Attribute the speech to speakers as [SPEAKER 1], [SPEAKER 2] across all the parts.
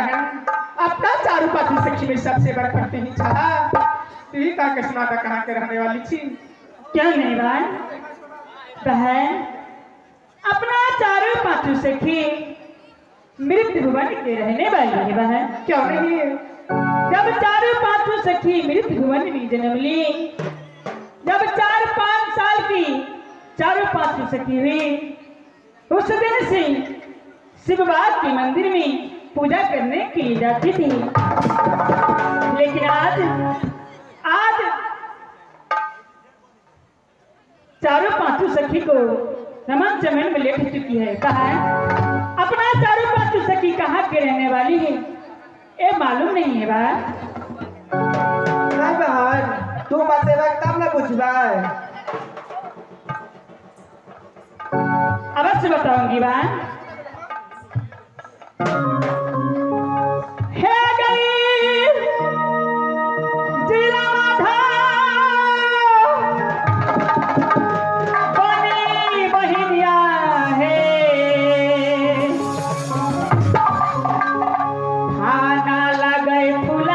[SPEAKER 1] बहन अपना चारू पाथी सखी में सबसे बड़ा करते ही चाहा तू ही का कृष्णा का कहाँ के रहने वाली थी।
[SPEAKER 2] क्या नहीं बहन अपना चारू पाथी सखी मृत्यु भुवन के रहने वाली है बहन।
[SPEAKER 1] क्यों नहीं?
[SPEAKER 2] जब चारू पांचों सखी मृत्यु भुवन में जन्म ली, जब 4-5 साल की चारों पांचों सखी हुई, उस दिन से शिवबाग के मंदिर में पूजा करने के लिए जाती थी। लेकिन आज चारों पांचों सखी को रमन चमन में लेट चुकी है। कहा अपना चारों पांचों सखी कहाँ के रहने वाली है ये मालूम नहीं है बात।
[SPEAKER 3] नहीं बहन तू बतेबा तब ना पूछबा।
[SPEAKER 2] अवश्य बताऊंगी बात। है गई जिला माधा बनी बहिनिया है खाना लगे फूल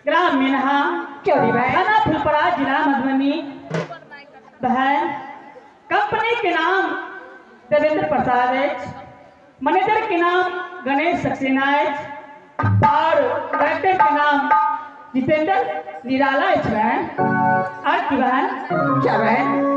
[SPEAKER 2] ग्राम मिनहा थाना फुलपरा जिला मधुबनी। बहन कंपनी के नाम देवेंद्र प्रसाद है, मैनेजर के नाम गणेश सक्सेना है और डायरेक्टर के नाम जितेंद्र निराला है। बहन और की बहन
[SPEAKER 3] क्या बहन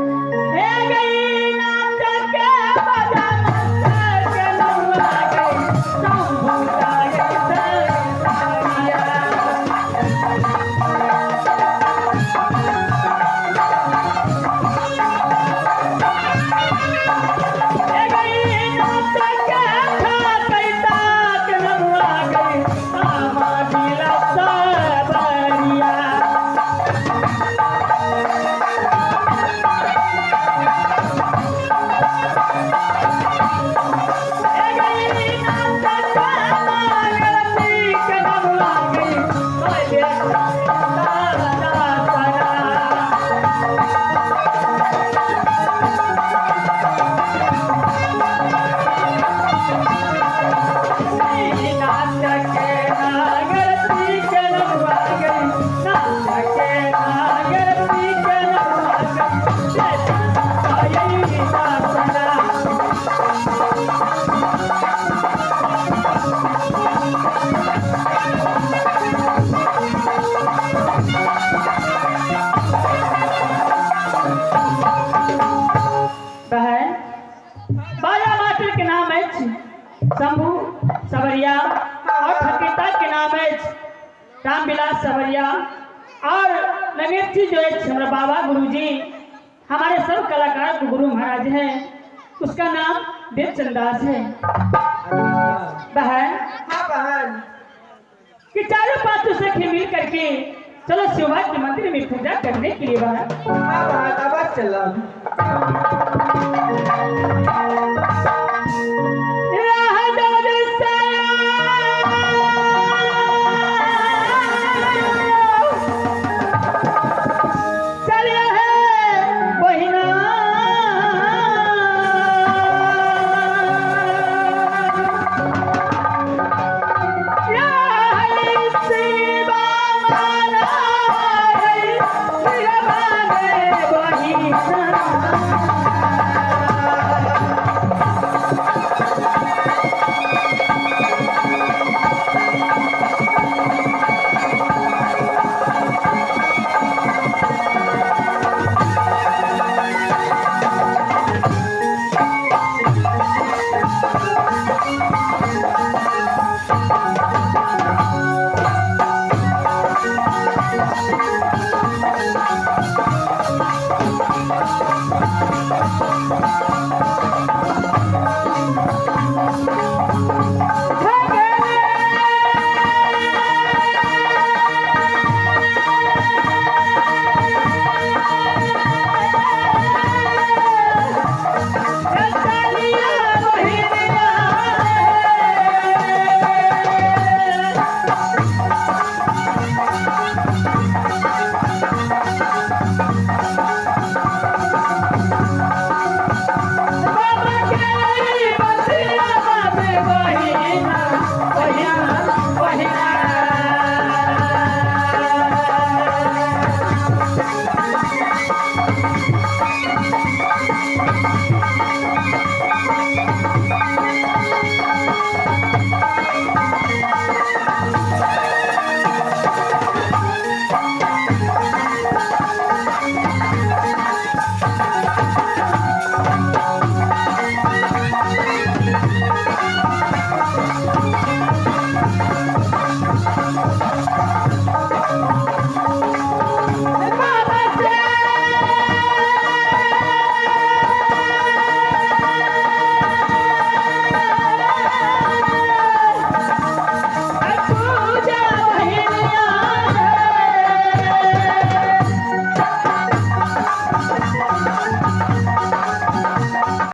[SPEAKER 2] बहन बाजा मास्टर के नाम है शंभू सवरिया और ठकेता के नाम है रामविलास सवरिया और नगेश जी जो है हमारे बाबा गुरुजी हमारे सब कलाकार के गुरु महाराज हैं उसका नाम देवचंद दास है। बहन
[SPEAKER 3] हाँ बहन।
[SPEAKER 2] कि चारों पांचों सखी मिल करके चलो शिवभाग के मंदिर में पूजा करने के लिए बहन।
[SPEAKER 3] हाँ बहन अब चलो।